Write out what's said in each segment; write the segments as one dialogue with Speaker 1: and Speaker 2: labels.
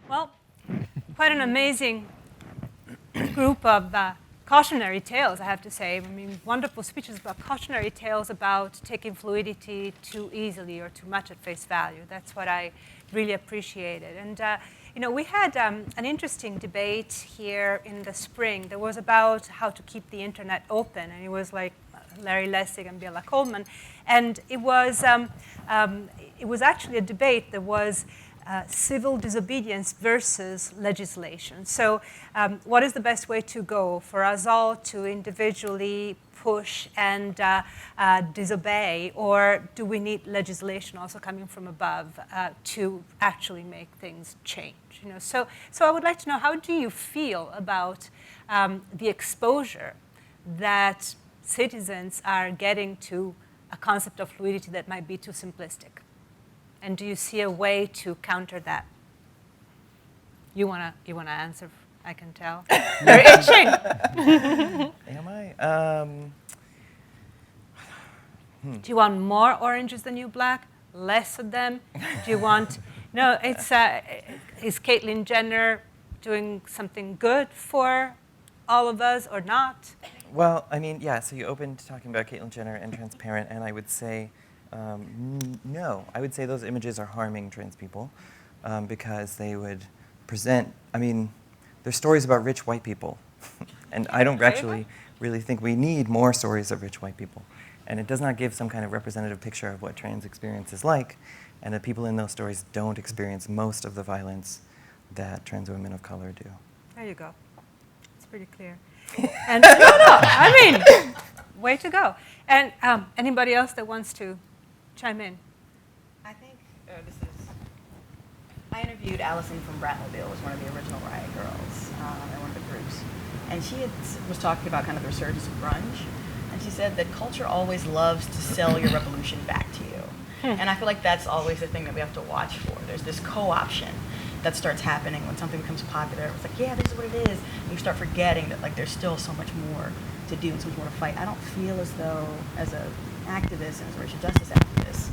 Speaker 1: Well, quite an amazing group of cautionary tales, I have to say. I mean, wonderful speeches about cautionary tales about taking fluidity too easily or too much at face value. That's what I really appreciated. And we had an interesting debate here in the spring. There was about how to keep the internet open, and it was like Larry Lessig and Bella Coleman, and it was actually a debate that was civil disobedience versus legislation. So what is the best way to go for us all to individually push and disobey, or do we need legislation also coming from above to actually make things change? So I would like to know, how do you feel about the exposure that citizens are getting to a concept of fluidity that might be too simplistic? And do you see a way to counter that? You wanna answer? I can tell. You're itching.
Speaker 2: Am I?
Speaker 1: Do you want more oranges than you black? Less of them? Do you want? No. It's is Caitlyn Jenner doing something good for all of us or not?
Speaker 2: Well, I mean, yeah. So you opened talking about Caitlyn Jenner and transparent, and I would say. No, I would say those images are harming trans people because they would present, I mean, there's stories about rich white people. And I don't actually really think we need more stories of rich white people. And it does not give some kind of representative picture of what trans experience is like. And the people in those stories don't experience most of the violence that trans women of color do.
Speaker 1: There you go. It's pretty clear. And no, I mean, way to go. And anybody else that wants to chime in?
Speaker 3: I think I interviewed Allison from Bratmobile, was one of the original Riot Girls in one of the groups. And she was talking about kind of the resurgence of grunge. And she said that culture always loves to sell your revolution back to you. And I feel like that's always the thing that we have to watch for. There's this co-option that starts happening when something becomes popular. It's like, yeah, this is what it is. And you start forgetting that like there's still so much more to do and so much more to fight. I don't feel as though, as an activist and as a racial justice activist,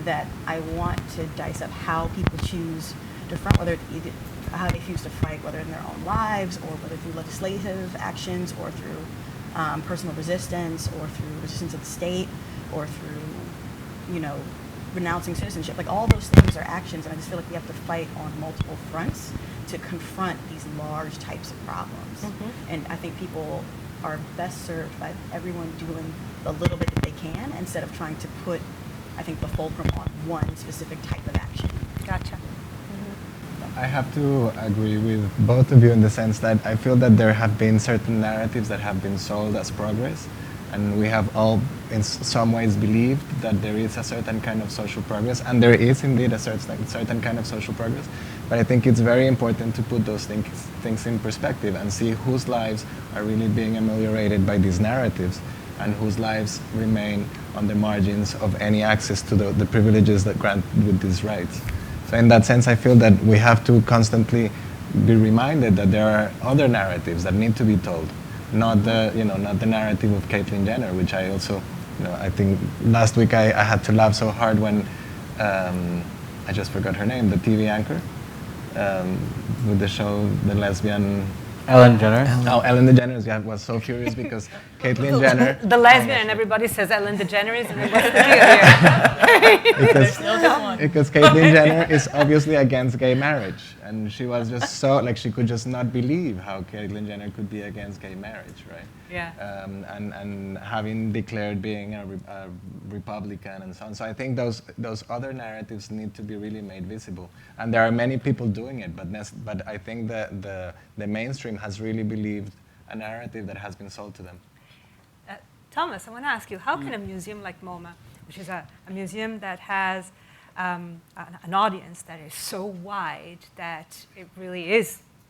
Speaker 3: that I want to dice up how people choose to front, whether how they choose to fight, whether in their own lives or whether through legislative actions or through personal resistance or through resistance of the state or through, renouncing citizenship. Like all those things are actions, and I just feel like we have to fight on multiple fronts to confront these large types of problems. Mm-hmm. And I think people are best served by everyone doing the little bit that they can instead of trying to put, I think, the fulcrum on one specific type of action.
Speaker 1: Gotcha.
Speaker 4: I have to agree with both of you in the sense that I feel that there have been certain narratives that have been sold as progress, and we have all in some ways believed that there is a certain kind of social progress, and there is indeed a certain kind of social progress, but I think it's very important to put those things in perspective and see whose lives are really being ameliorated by these narratives and whose lives remain on the margins of any access to the privileges that grant with these rights. So in that sense, I feel that we have to constantly be reminded that there are other narratives that need to be told, not the narrative of Caitlyn Jenner, which I also, I think last week I had to laugh so hard when I just forgot her name, the TV anchor with the show, the lesbian.
Speaker 5: Ellen DeGeneres.
Speaker 4: Oh, Ellen DeGeneres. Yeah, was so furious because Caitlyn Jenner.
Speaker 1: The lesbian, and everybody says Ellen DeGeneres, and what's the deal here?
Speaker 4: because Caitlyn Jenner is obviously against gay marriage, and she was just so she could just not believe how Caitlyn Jenner could be against gay marriage, right?
Speaker 1: Yeah.
Speaker 4: And having declared being a Republican and so on. So I think those other narratives need to be really made visible, and there are many people doing it, but I think the mainstream has really believed a narrative that has been sold to them.
Speaker 1: Thomas, I want to ask you, how can a museum like MoMA, which is a museum that has an audience that is so wide that it really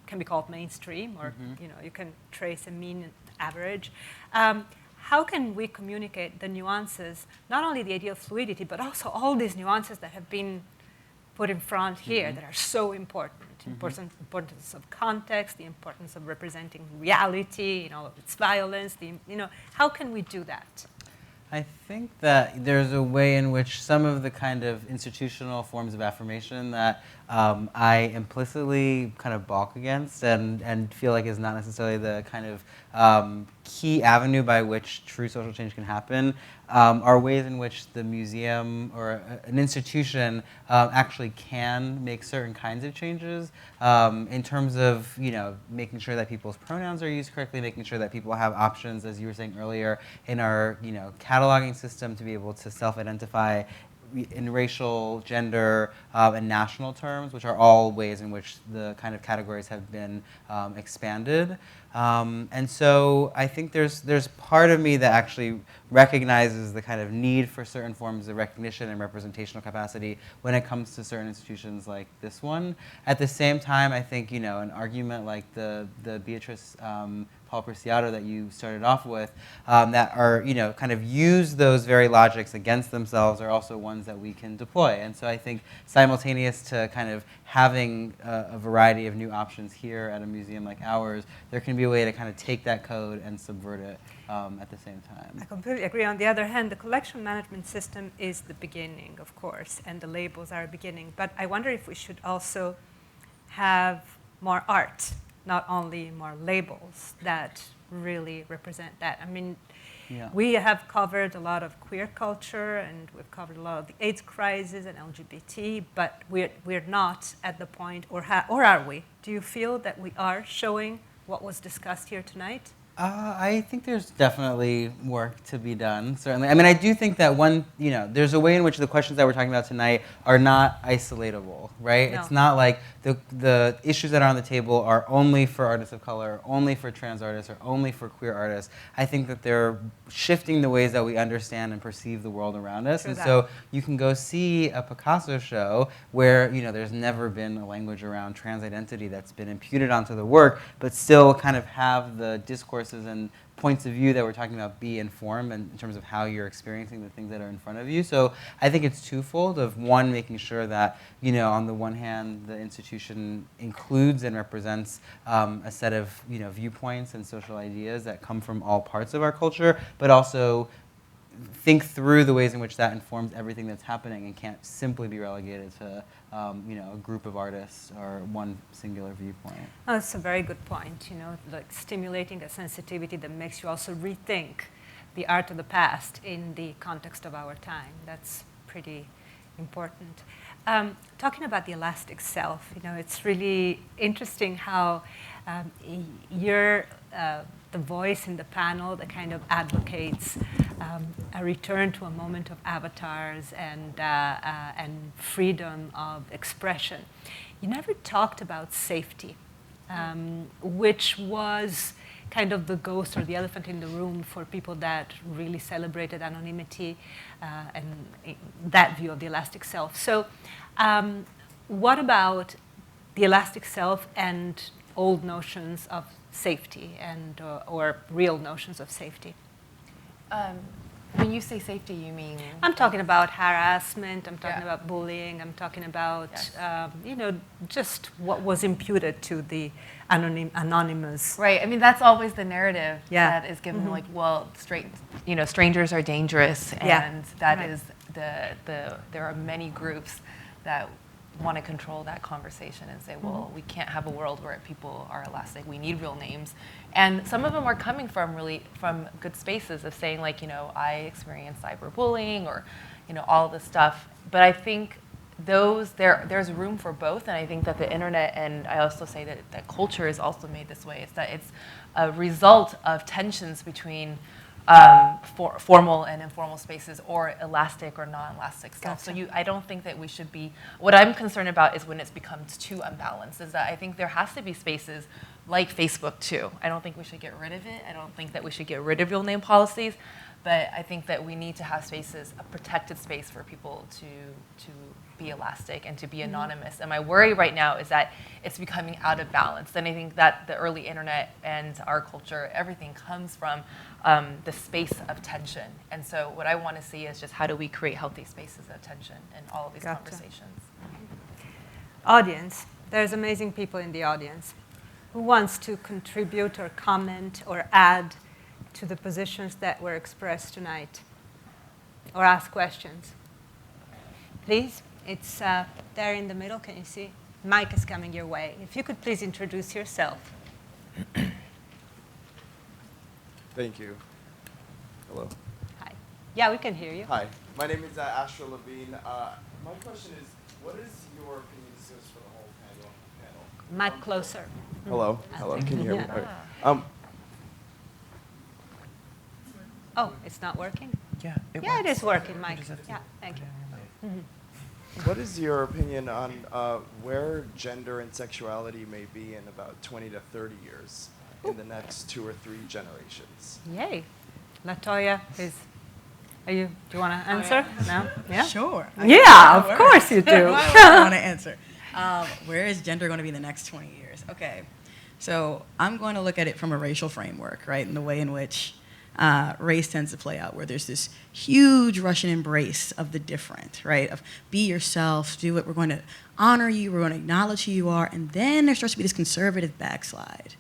Speaker 1: can be called mainstream, or you can trace a mean average, how can we communicate the nuances, not only the idea of fluidity, but also all these nuances that have been put in front here that are so important? Importance of context, the importance of representing reality, its violence. How can we do that?
Speaker 5: I think that there's a way in which some of the kind of institutional forms of affirmation that I implicitly kind of balk against and feel like is not necessarily the kind of key avenue by which true social change can happen are ways in which the museum or an institution actually can make certain kinds of changes in terms of, you know, making sure that people's pronouns are used correctly, making sure that people have options, as you were saying earlier, in our, you know, cataloging system to be able to self-identify in racial, gender, and national terms, which are all ways in which the kind of categories have been expanded. And so I think there's part of me that actually recognizes the kind of need for certain forms of recognition and representational capacity when it comes to certain institutions like this one. At the same time, I think, you know, an argument like the Beatrice Paul Preciado that you started off with, that are, you know, kind of use those very logics against themselves are also ones that we can deploy. And so I think simultaneous to kind of having a variety of new options here at a museum like ours, there can be a way to kind of take that code and subvert it at the same time.
Speaker 1: I completely agree. On the other hand, the collection management system is the beginning, of course, and the labels are a beginning. But I wonder if we should also have more art, not only more labels that really represent that. I mean, we have covered a lot of queer culture, and we've covered a lot of the AIDS crisis and LGBT, but we're not at the point, or are we? Do you feel that we are showing what was discussed here tonight?
Speaker 5: I think there's definitely work to be done, certainly. I mean, I do think that there's a way in which the questions that we're talking about tonight are not isolatable, right?
Speaker 1: No.
Speaker 5: It's not like the issues that are on the table are only for artists of color, only for trans artists, or only for queer artists. I think that they're shifting the ways that we understand and perceive the world around us.
Speaker 1: True
Speaker 5: and
Speaker 1: that.
Speaker 5: so you can go see a Picasso show where, you know, there's never been a language around trans identity that's been imputed onto the work, but still kind of have the discourses and points of view that we're talking about be informed in terms of how you're experiencing the things that are in front of you. So I think it's twofold of one, making sure that, you know, on the one hand, the institution includes and represents a set of, you know, viewpoints and social ideas that come from all parts of our culture, but also think through the ways in which that informs everything that's happening and can't simply be relegated to you know, a group of artists or one singular viewpoint.
Speaker 1: Oh, that's a very good point, you know, like stimulating a sensitivity that makes you also rethink the art of the past in the context of our time. That's pretty important. Talking about the elastic self, you know, it's really interesting how you're the voice in the panel that kind of advocates a return to a moment of avatars and freedom of expression. You never talked about safety, which was kind of the ghost or the elephant in the room for people that really celebrated anonymity and that view of the elastic self. So what about the elastic self and old notions of safety and or real notions of safety?
Speaker 6: When you say safety, you mean?
Speaker 1: I'm talking about harassment, I'm talking about bullying, I'm talking about, you know, just what was imputed to the anonymous.
Speaker 6: Right. I mean, that's always the narrative that is given. Like, well, strangers are dangerous, and that is there are many groups that want to control that conversation and say, well, we can't have a world where people are elastic. We need real names. And some of them are coming from good spaces of saying, like, you know, I experienced cyberbullying or, you know, all this stuff. But I think there's room for both. And I think that the internet, and I also say that culture is also made this way. It's that it's a result of tensions between formal and informal spaces, or elastic or non-elastic stuff.
Speaker 1: Gotcha.
Speaker 6: So I don't think that we should be, what I'm concerned about is when it becomes too unbalanced, is that I think there has to be spaces like Facebook too. I don't think we should get rid of it. I don't think that we should get rid of real name policies, but I think that we need to have spaces, a protected space for people to be elastic and to be anonymous. And my worry right now is that it's becoming out of balance. And I think that the early internet and our culture, everything comes from the space of tension. And so what I want to see is just how do we create healthy spaces of tension in all of these conversations.
Speaker 1: Audience, there's amazing people in the audience. Who wants to contribute or comment or add to the positions that were expressed tonight? or ask questions. Please, it's there in the middle. Can you see? Mic is coming your way. If you could please introduce yourself.
Speaker 7: Thank you. Hello.
Speaker 1: Hi. Yeah, we can hear you.
Speaker 7: Hi. My name is Astra Levine. My question is, what is your opinion, this is for the whole panel?
Speaker 1: Mic closer.
Speaker 7: Hello. Hello. Can you hear me?
Speaker 1: Yeah.
Speaker 7: All right.
Speaker 1: Oh, it's not working?
Speaker 2: Yeah,
Speaker 1: It
Speaker 2: works.
Speaker 1: is working, Mike.
Speaker 2: You just have to-
Speaker 1: Yeah, thank you.
Speaker 7: What is your opinion on where gender and sexuality may be in about 20 to 30 years in the next 2 or 3 generations?
Speaker 1: Yay. Latoya do you want to answer? No? Yeah?
Speaker 3: Sure.
Speaker 1: Yeah, of course you do.
Speaker 3: I want to answer. Where is gender going to be in the next 20 years? Okay. So I'm going to look at it from a racial framework, right, and the way in which race tends to play out, where there's this huge Russian embrace of the different, right, of be yourself, do it, we're going to honor you, we're going to acknowledge who you are, and then there starts to be this conservative backslide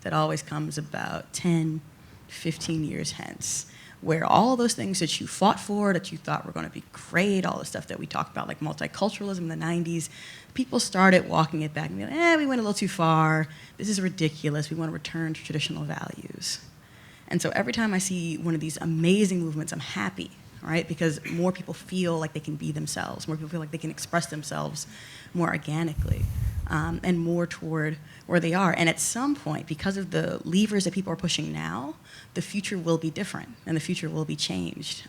Speaker 3: that always comes about 10, 15 years hence, where all of those things that you fought for, that you thought were going to be great, all the stuff that we talked about, like multiculturalism in the 90s, people started walking it back and being like, we went a little too far, this is ridiculous, we want to return to traditional values. And so every time I see one of these amazing movements, I'm happy, right? Because more people feel like they can be themselves, more people feel like they can express themselves more organically, and more toward where they are. And at some point, because of the levers that people are pushing now, the future will be different and the future will be changed.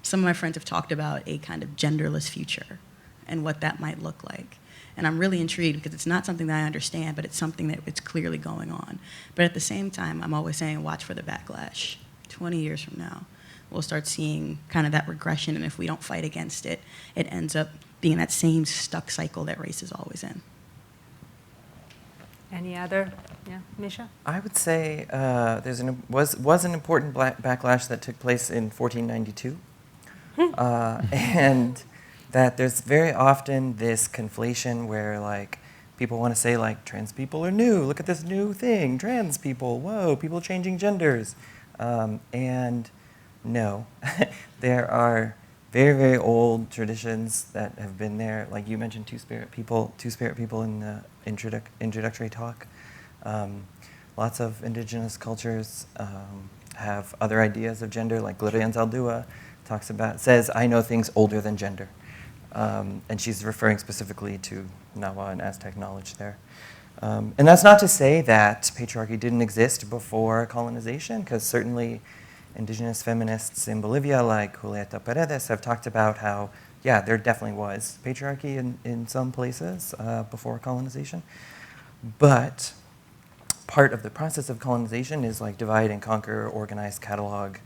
Speaker 3: Some of my friends have talked about a kind of genderless future and what that might look like. And I'm really intrigued because it's not something that I understand, but it's something that it's clearly going on. But at the same time, I'm always saying watch for the backlash. 20 years from now, we'll start seeing kind of that regression, and if we don't fight against it, it ends up being that same stuck cycle that race is always in.
Speaker 1: Any other? Yeah, Micha?
Speaker 2: I would say was an important backlash that took place in 1492, and that there's very often this conflation where like people want to say like trans people are new. Look at this new thing, trans people. Whoa, people changing genders, and no, there are very, very old traditions that have been there. Like you mentioned, two-spirit people in the introductory talk. Lots of indigenous cultures have other ideas of gender, like Gloria Anzaldúa says, I know things older than gender. And she's referring specifically to Nahua and Aztec knowledge there. And that's not to say that patriarchy didn't exist before colonization, because certainly indigenous feminists in Bolivia, like Julieta Paredes, have talked about how, yeah, there definitely was patriarchy in some places before colonization. But part of the process of colonization is like divide and conquer, organize, catalog,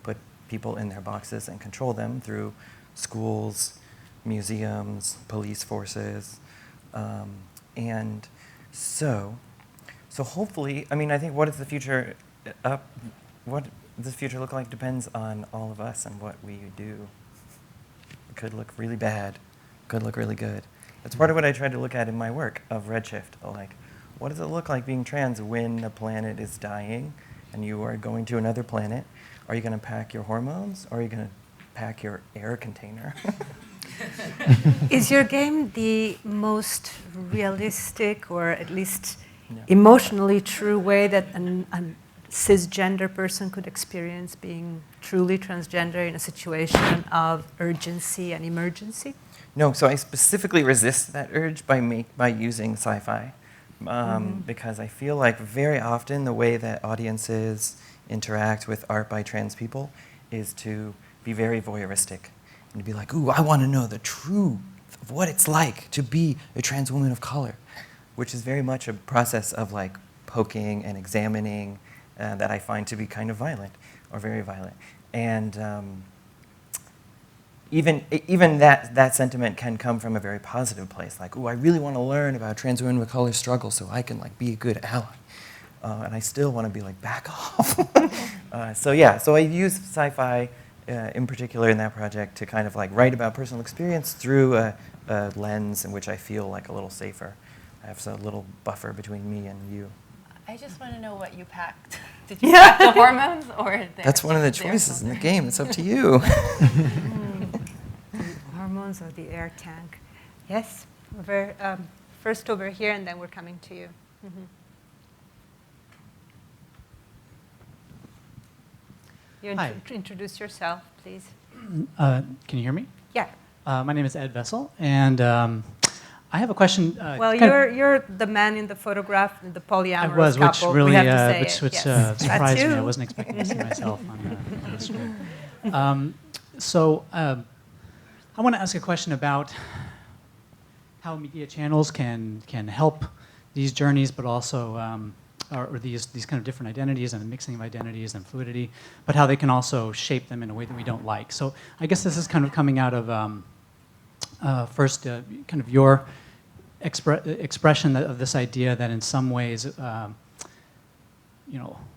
Speaker 2: put people in their boxes and control them through schools, museums, police forces. And so hopefully, I mean, I think what is the future what does the future look like depends on all of us and what we do. It could look really bad, could look really good. That's part of what I try to look at in my work of Redshift. Like, what does it look like being trans when the planet is dying and you are going to another planet? Are you going to pack your hormones or are you going to pack your air container?
Speaker 1: Is your game the most realistic or at least emotionally true way that a cisgender person could experience being truly transgender in a situation of urgency and emergency?
Speaker 2: No, so I specifically resist that urge by using sci-fi because I feel like very often the way that audiences interact with art by trans people is to be very voyeuristic and to be like, ooh, I want to know the truth of what it's like to be a trans woman of color, which is very much a process of like poking and examining that I find to be kind of violent or very violent. And even that sentiment can come from a very positive place, like, ooh, I really want to learn about trans women of color struggle so I can like be a good ally. And I still want to be like, back off. So I use sci-fi in particular in that project to kind of like write about personal experience through a lens in which I feel like a little safer. I have a little buffer between me and you.
Speaker 6: I just want to know what you packed Did you track the hormones or?
Speaker 2: That's one of the choices in the game. It's up to you.
Speaker 1: Hormones or the air tank. Yes, first over here, and then we're coming to you. You
Speaker 8: Hi.
Speaker 1: Introduce yourself, please.
Speaker 8: Can you hear me?
Speaker 1: Yeah.
Speaker 8: My name is Ed Vessel, and I have a question.
Speaker 1: Well, you're the man in the photograph, the polyamorous
Speaker 8: which
Speaker 1: couple.
Speaker 8: really
Speaker 1: we have to say
Speaker 8: which
Speaker 1: it. Yes.
Speaker 8: surprised me. I
Speaker 1: you.
Speaker 8: wasn't expecting to see myself on the screen. I want to ask a question about how media channels can help these journeys, but also or these kind of different identities and the mixing of identities and fluidity, but how they can also shape them in a way that we don't like. So I guess this is kind of coming out of first kind of your expression of this idea that in some ways,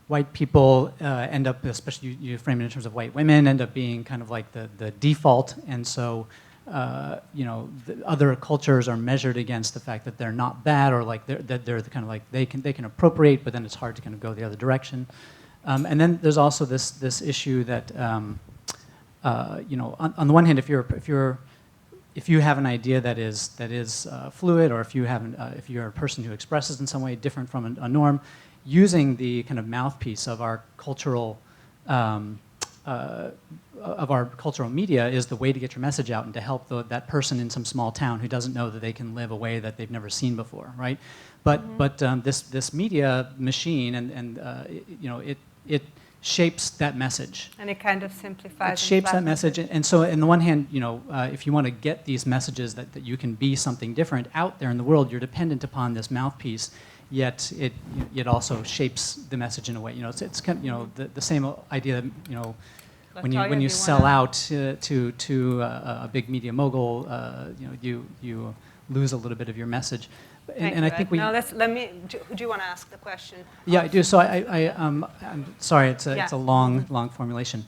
Speaker 8: white people end up, especially you frame it in terms of white women, end up being kind of like the default, and so the other cultures are measured against the fact that they're not bad, or like they're kind of like they can appropriate, but then it's hard to kind of go the other direction. And then there's also this issue that on the one hand, if you have an idea that is fluid, or if you're a person who expresses in some way different from a norm, using the kind of mouthpiece of our cultural media is the way to get your message out and to help that person in some small town who doesn't know that they can live a way that they've never seen before, right? But this media machine and it shapes that message.
Speaker 1: And it kind of simplifies.
Speaker 8: It shapes that message, and so on the one hand, if you want to get these messages that you can be something different out there in the world, you're dependent upon this mouthpiece. Yet it also shapes the message in a way. It's kind of the same idea that
Speaker 1: Latoya,
Speaker 8: when you sell out to a big media mogul, you lose a little bit of your message. And I think we.
Speaker 1: Now let me. Do you want to ask the question?
Speaker 8: Yeah, I do. So I'm sorry. It's a long formulation.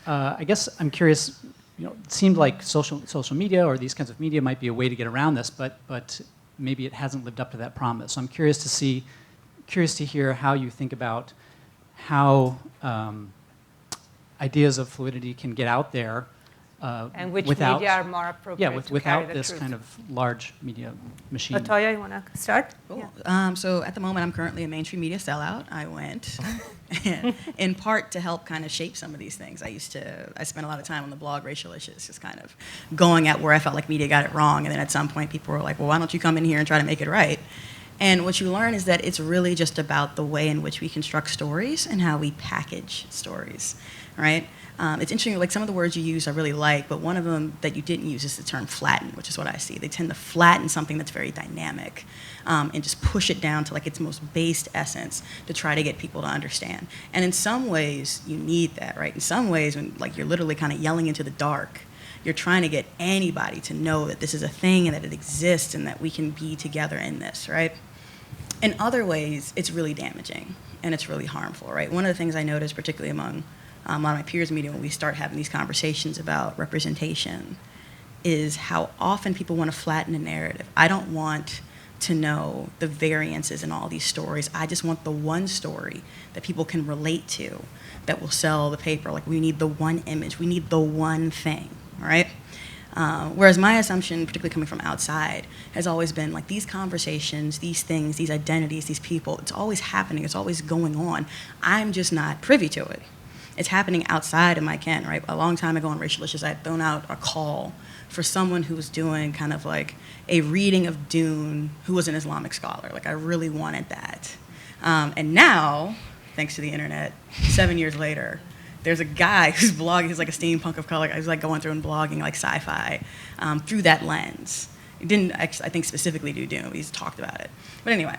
Speaker 8: I guess I'm curious. It seemed like social media or these kinds of media might be a way to get around this, but maybe it hasn't lived up to that promise. So I'm curious to hear how you think about how ideas of fluidity can get out there.
Speaker 1: And which
Speaker 8: without,
Speaker 1: media are more appropriate to
Speaker 8: without
Speaker 1: carry the
Speaker 8: this
Speaker 1: truth.
Speaker 8: kind of large media machine.
Speaker 1: Latoya, you want to start?
Speaker 3: Cool.
Speaker 1: Yeah.
Speaker 3: So at the moment, I'm currently a mainstream media sellout. I went in part to help kind of shape some of these things. I spent a lot of time on the blog Racial Issues, just kind of going at where I felt like media got it wrong. And then at some point, people were like, well, why don't you come in here and try to make it right? And what you learn is that it's really just about the way in which we construct stories and how we package stories, right? It's interesting, like some of the words you use I really like, but one of them that you didn't use is the term flatten, which is what I see. They tend to flatten something that's very dynamic and just push it down to like its most based essence to try to get people to understand. And in some ways, you need that, right? In some ways, when like you're literally kind of yelling into the dark, you're trying to get anybody to know that this is a thing and that it exists and that we can be together in this, right? In other ways, it's really damaging and it's really harmful, right? One of the things I noticed, particularly among a lot of my peers meeting when we start having these conversations about representation, is how often people want to flatten a narrative. I don't want to know the variances in all these stories. I just want the one story that people can relate to that will sell the paper. Like, we need the one image. We need the one thing, all right? Whereas my assumption, particularly coming from outside, has always been like these conversations, these things, these identities, these people, it's always happening. It's always going on. I'm just not privy to it. It's happening outside of my ken, right? A long time ago on Racial Issues, I had thrown out a call for someone who was doing kind of like a reading of Dune, who was an Islamic scholar. Like, I really wanted that. And now, thanks to the internet, 7 years later, there's a guy who's blogging, he's like a steampunk of color, he's like going through and blogging like sci-fi through that lens. He didn't, actually, I think, specifically do Dune, but he's talked about it. But anyway,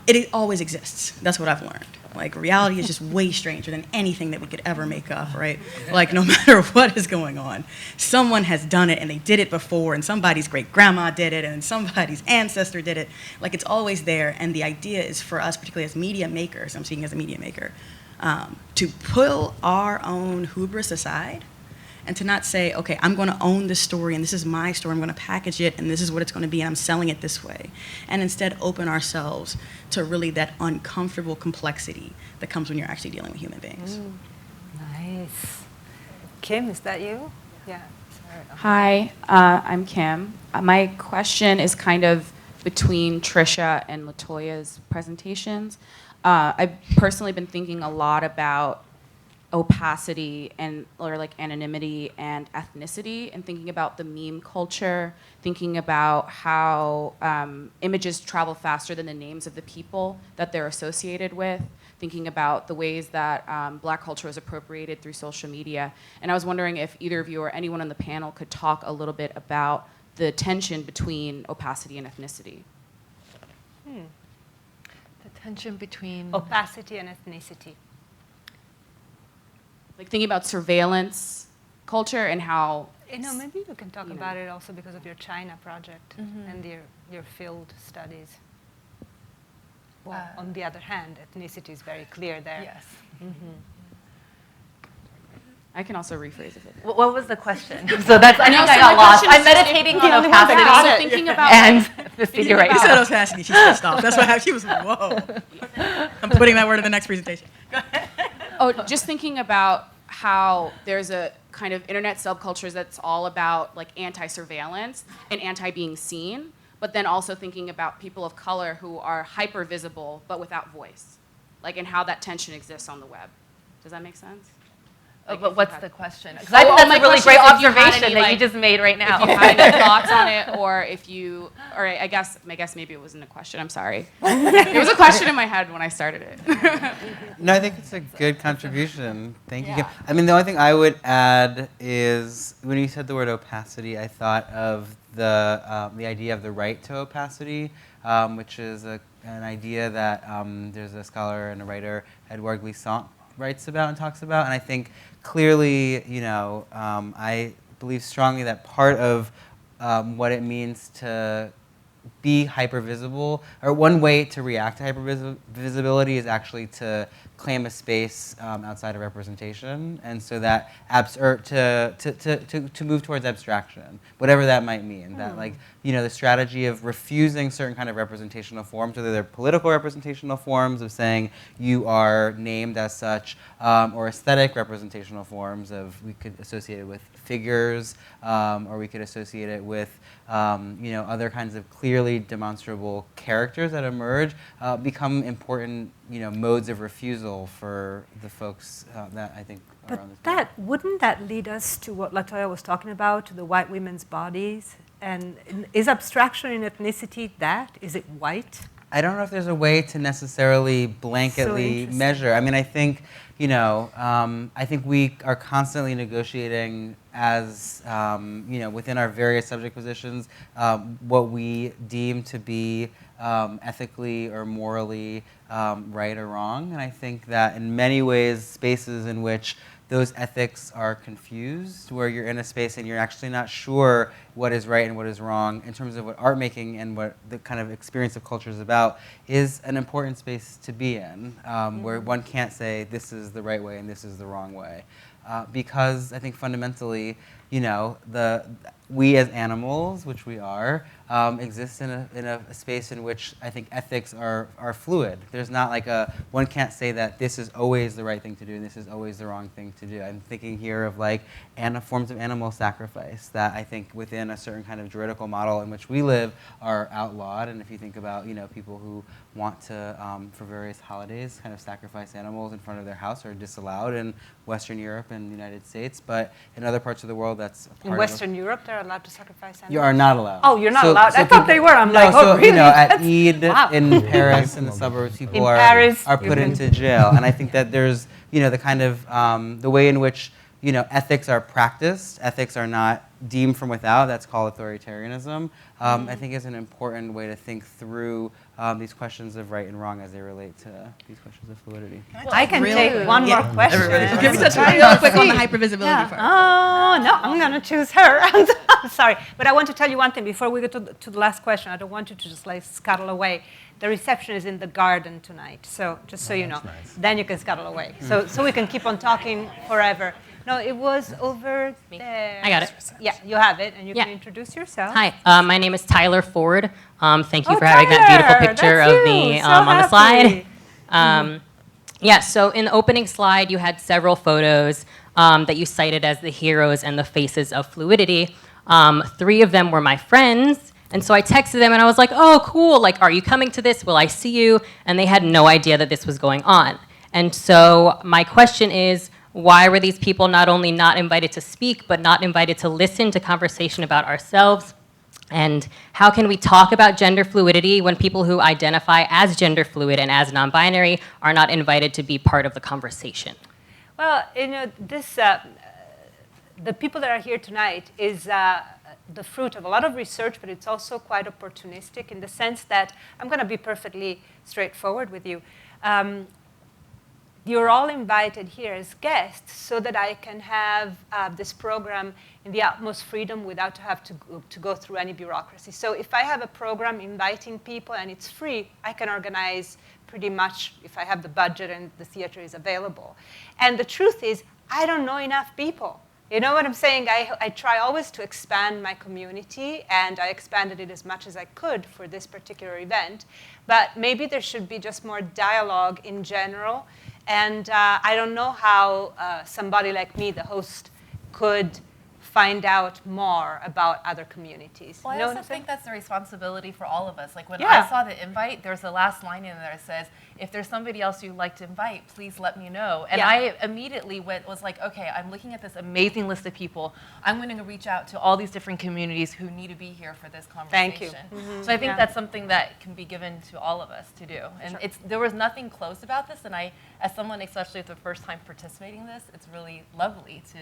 Speaker 3: it always exists. That's what I've learned. Like, reality is just way stranger than anything that we could ever make up, right? Like, no matter what is going on, someone has done it, and they did it before, and somebody's great-grandma did it, and somebody's ancestor did it. Like, it's always there, and the idea is for us, particularly as media makers, I'm speaking as a media maker, to pull our own hubris aside and to not say, okay, I'm going to own this story, and this is my story, I'm going to package it, and this is what it's going to be, and I'm selling it this way. And instead open ourselves to really that uncomfortable complexity that comes when you're actually dealing with human beings.
Speaker 1: Nice. Kim, is that you? Yeah.
Speaker 9: Hi, I'm Kim. My question is kind of between Tricia and Latoya's presentations. I've personally been thinking a lot about opacity or like anonymity and ethnicity, and thinking about the meme culture, thinking about how images travel faster than the names of the people that they're associated with, thinking about the ways that Black culture is appropriated through social media. And I was wondering if either of you or anyone on the panel could talk a little bit about the tension between opacity and ethnicity.
Speaker 6: The tension between
Speaker 1: Opacity and ethnicity.
Speaker 9: Like thinking about surveillance culture and how...
Speaker 1: Maybe you can talk about it also because of your China project and your field studies. Well, on the other hand, ethnicity is very clear there.
Speaker 6: Yes.
Speaker 9: I can also rephrase it.
Speaker 6: What was the question? So that's, I think I got lost. I'm meditating on opacity
Speaker 9: Thinking about
Speaker 6: and ethnicity right
Speaker 3: You said
Speaker 6: now.
Speaker 3: opacity, she switched off. That's why she was like, whoa. I'm putting that word in the next presentation. Go ahead.
Speaker 9: Oh, just thinking about how there's a kind of internet subcultures that's all about like anti-surveillance and anti-being seen, but then also thinking about people of color who are hyper-visible but without voice, like, and how that tension exists on the web. Does that make sense?
Speaker 6: Oh, but what's the question? Because I think that's a really great observation that you just made right now.
Speaker 9: If you had any thoughts on it, or if you, or I guess maybe it wasn't a question. I'm sorry. It was a question in my head when I started it.
Speaker 5: No, I think it's a good contribution. Thank you. I mean, the only thing I would add is when you said the word opacity, I thought of the idea of the right to opacity, which is an idea that there's a scholar and a writer, Edouard Glissant, writes about and talks about. And I think clearly, I believe strongly that part of what it means to be hypervisible, or one way to react to hypervisibility is actually to claim a space outside of representation, and so that to move towards abstraction, whatever that might mean. That, like, the strategy of refusing certain kind of representational forms, whether they're political representational forms of saying you are named as such, or aesthetic representational forms of, we could associate it with figures, or we could associate it with other kinds of clearly demonstrable characters that emerge, become important modes of refusal for the folks that I think are on this panel.
Speaker 1: Wouldn't that lead us to what Latoya was talking about, to the white women's bodies? And is abstraction in ethnicity that? Is it white?
Speaker 5: I don't know if there's a way to necessarily blanketly measure. I mean, I think, I think we are constantly negotiating as, within our various subject positions, what we deem to be ethically or morally right or wrong. And I think that in many ways, spaces in which those ethics are confused, where you're in a space and you're actually not sure what is right and what is wrong in terms of what art making and what the kind of experience of culture is about, is an important space to be in, where one can't say this is the right way and this is the wrong way. Because I think fundamentally, we as animals, which we are, exist in a space in which I think ethics are fluid. There's not like one can't say that this is always the right thing to do and this is always the wrong thing to do. I'm thinking here of like forms of animal sacrifice that I think within a certain kind of juridical model in which we live are outlawed. And if you think about, people who want to, for various holidays, kind of sacrifice animals in front of their house are disallowed in Western Europe and the United States. But in other parts of the world, that's a part
Speaker 1: in Western Europe, they're allowed to sacrifice animals?
Speaker 5: You are not allowed.
Speaker 1: Oh, you're not allowed? I thought they were. I'm like,
Speaker 5: so,
Speaker 1: really?
Speaker 5: At Eid in Paris, in the suburbs, people are put into jail. And I think that there's, the kind of, the way in which, ethics are practiced, ethics are not deemed from without, that's called authoritarianism, I think is an important way to think through these questions of right and wrong as they relate to these questions of fluidity.
Speaker 1: I can take one more question.
Speaker 3: Give me such real quick on the hypervisibility part.
Speaker 1: Oh, no, I'm going to choose her. I'm sorry. But I want to tell you one thing before we go to the last question. I don't want you to just like scuttle away. The reception is in the garden tonight, so just so you know. Nice. Then you can scuttle away. So we can keep on talking forever. No, it was over there.
Speaker 10: I got it.
Speaker 1: Yeah, you have it, and you
Speaker 10: Yeah.
Speaker 1: can introduce yourself.
Speaker 10: Hi, my name is Tyler Ford. Thank you
Speaker 1: Oh,
Speaker 10: for having that beautiful
Speaker 1: Tyler,
Speaker 10: picture
Speaker 1: that's
Speaker 10: of
Speaker 1: you.
Speaker 10: me
Speaker 1: So
Speaker 10: on the slide.
Speaker 1: happy.
Speaker 10: Yeah, so in the opening slide, you had several photos that you cited as the heroes and the faces of fluidity. 3 of them were my friends. And so I texted them and I was like, oh, cool, like, are you coming to this? Will I see you? And they had no idea that this was going on. And so my question is, why were these people not only not invited to speak, but not invited to listen to conversation about ourselves? And how can we talk about gender fluidity when people who identify as gender fluid and as non-binary are not invited to be part of the conversation?
Speaker 1: Well, you know, this, the people that are here tonight is the fruit of a lot of research, but it's also quite opportunistic in the sense that I'm going to be perfectly straightforward with you. You're all invited here as guests so that I can have this program in the utmost freedom without to go through any bureaucracy. So if I have a program inviting people and it's free, I can organize pretty much if I have the budget and the theater is available. And the truth is, I don't know enough people. You know what I'm saying? I try always to expand my community, and I expanded it as much as I could for this particular event. But maybe there should be just more dialogue in general. And I don't know how somebody like me, the host, could find out more about other communities.
Speaker 6: Well, I
Speaker 1: know
Speaker 6: also
Speaker 1: what I'm saying?
Speaker 6: think that's a responsibility for all of us. Like when
Speaker 1: Yeah.
Speaker 6: I saw the invite, there's the last line in there that says, if there's somebody else you'd like to invite, please let me know. And
Speaker 1: Yeah.
Speaker 6: I immediately was like, okay, I'm looking at this amazing list of people. I'm going to reach out to all these different communities who need to be here for this conversation.
Speaker 1: Thank you.
Speaker 6: So I think
Speaker 1: Yeah.
Speaker 6: that's something that can be given to all of us to do. And there was nothing close about this, and I, as someone, especially for the first time participating in this, it's really lovely to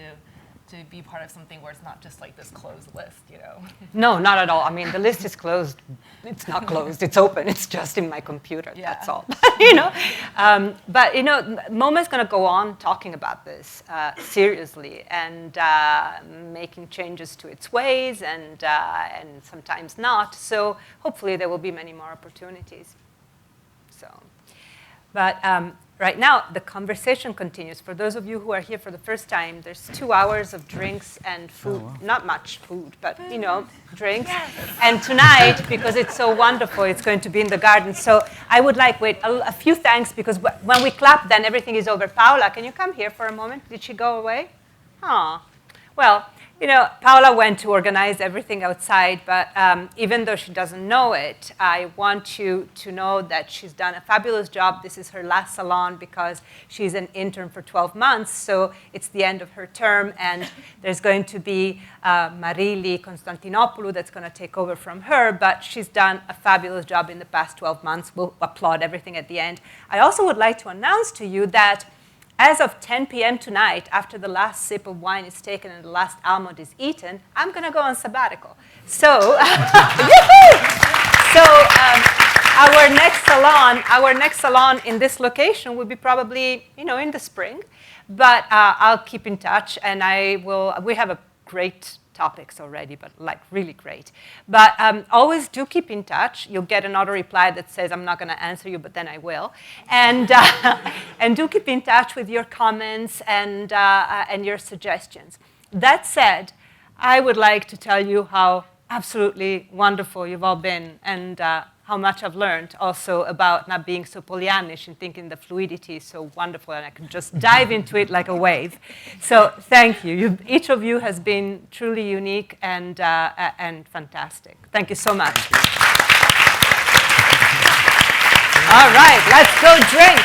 Speaker 6: be part of something where it's not just like this closed list, you know.
Speaker 1: No, not at all. I mean, the list is closed. It's not closed. It's open. It's just in my computer.
Speaker 6: Yeah.
Speaker 1: That's all. You know, but you know, MoMA is going to go on talking about this seriously and making changes to its ways and sometimes not. So hopefully there will be many more opportunities. So, but. Right now, the conversation continues. For those of you who are here for the first time, there's 2 hours of drinks and food. Oh, wow. Not much food, but, you know, drinks. Yes. And tonight, because it's so wonderful, it's going to be in the garden. So I would like, a few thanks, because when we clap, then everything is over. Paola, can you come here for a moment? Did she go away? Oh, well, you know, Paola went to organize everything outside, but even though she doesn't know it, I want you to know that she's done a fabulous job. This is her last salon because she's an intern for 12 months, so it's the end of her term, and there's going to be Marili Constantinopoulou that's going to take over from her, but she's done a fabulous job in the past 12 months. We'll applaud everything at the end. I also would like to announce to you that as of 10 p.m. tonight, after the last sip of wine is taken and the last almond is eaten, I'm going to go on sabbatical. So, our next salon in this location will be probably, you know, in the spring. But I'll keep in touch, and we have a great topics already, but like really great. But always do keep in touch. You'll get an auto reply that says, I'm not going to answer you, but then I will. And, and do keep in touch with your comments and your suggestions. That said, I would like to tell you how absolutely wonderful you've all been, and how much I've learned also about not being so Pollyannish and thinking the fluidity is so wonderful and I can just dive into it like a wave. So thank you. Each of you has been truly unique and fantastic. Thank you so much. All right, let's go drink.